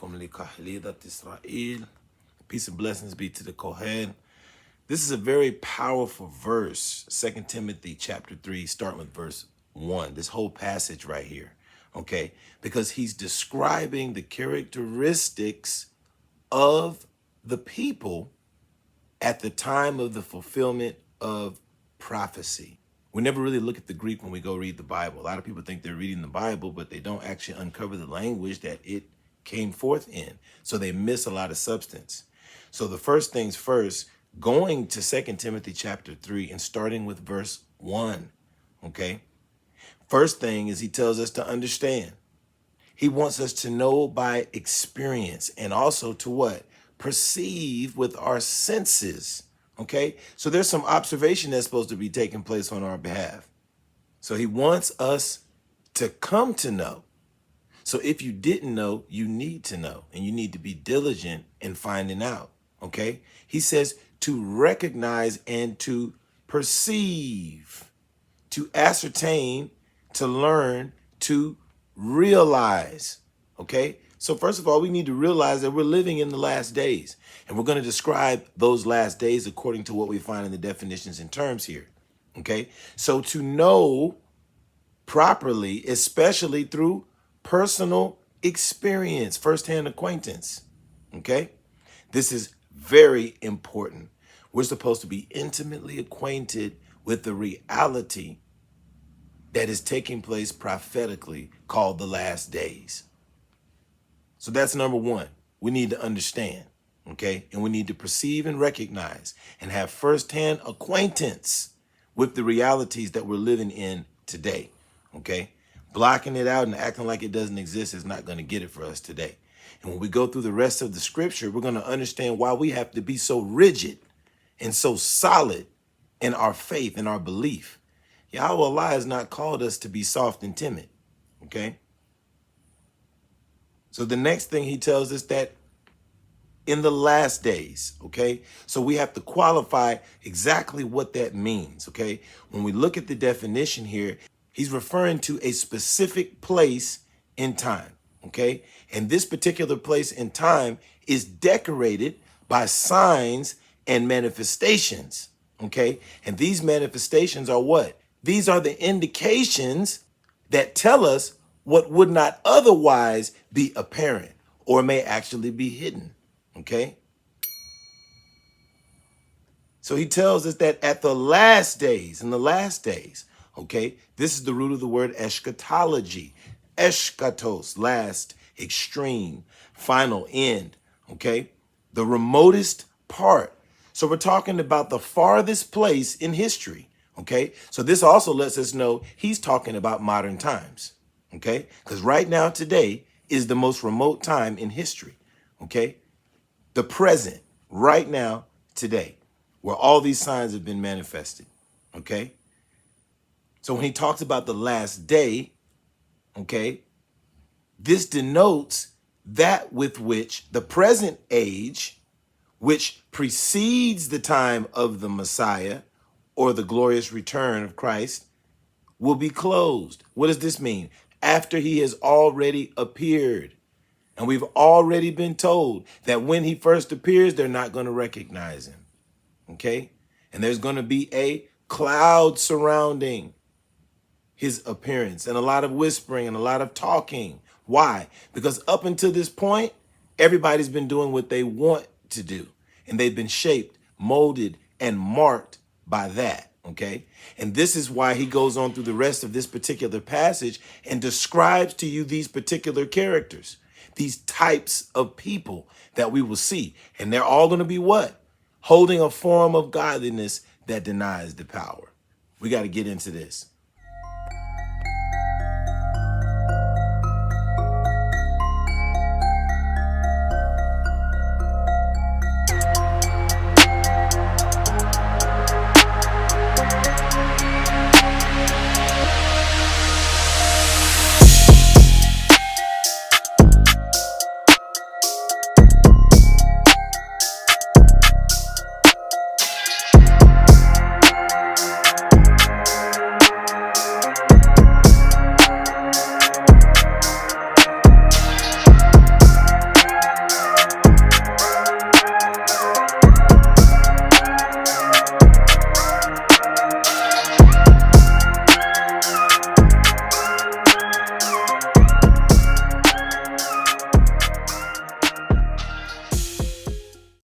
alaikum li kahlidat Israel. Peace and blessings be to the Kohen. This is a very powerful verse, 2 Timothy chapter 3, starting with verse 1. This whole passage right here, okay? Because he's describing the characteristics of the people at the time of the fulfillment of prophecy. We never really look at the Greek when we go read the Bible. A lot of people think they're reading the Bible, but they don't actually uncover the language that it came forth in. So they miss a lot of substance. So the first things first, going to 2 Timothy chapter 3 and starting with verse 1, okay? First thing is he tells us to understand. He wants us to know by experience and also to what? Perceive with our senses. Okay, so there's some observation that's supposed to be taking place on our behalf. So he wants us to come to know. So if you didn't know, you need to know, and you need to be diligent in finding out. Okay, he says to recognize and to perceive, to ascertain, to learn, to realize. Okay, so first of all, we need to realize that we're living in the last days. And we're going to describe those last days according to what we find in the definitions and terms here. Okay, so to know properly, especially through personal experience, firsthand acquaintance. Okay, this is very important. We're supposed to be intimately acquainted with the reality that is taking place prophetically called the last days. So that's number one. We need to understand. Okay, and we need to perceive and recognize and have firsthand acquaintance with the realities that we're living in today. Okay, blocking it out and acting like it doesn't exist is not going to get it for us today. And when we go through the rest of the scripture, we're going to understand why we have to be so rigid and so solid in our faith and our belief. Yahweh Allah has not called us to be soft and timid. Okay, so the next thing he tells us that in the last days, okay? So we have to qualify exactly what that means, okay? When we look at the definition here, he's referring to a specific place in time, okay? And this particular place in time is decorated by signs and manifestations, okay? And these manifestations are what? These are the indications that tell us what would not otherwise be apparent or may actually be hidden. Okay, so he tells us that at the last days, in the last days, okay, this is the root of the word eschatology. Eschatos, last, extreme, final end, okay, the remotest part. So we're talking about the farthest place in history, okay? So this also lets us know he's talking about modern times, okay? Because right now, today, is the most remote time in history, okay? The present, right now, today, where all these signs have been manifested, okay? So when he talks about the last day, okay, this denotes that with which the present age, which precedes the time of the Messiah or the glorious return of Christ, will be closed. What does this mean? After he has already appeared. And we've already been told that when he first appears, they're not going to recognize him. Okay? And there's going to be a cloud surrounding his appearance and a lot of whispering and a lot of talking. Why? Because up until this point, everybody's been doing what they want to do. And they've been shaped, molded, and marked by that. Okay? And this is why he goes on through the rest of this particular passage and describes to you these particular characters. These types of people that we will see. And they're all going to be what? Holding a form of godliness that denies the power. We got to get into this.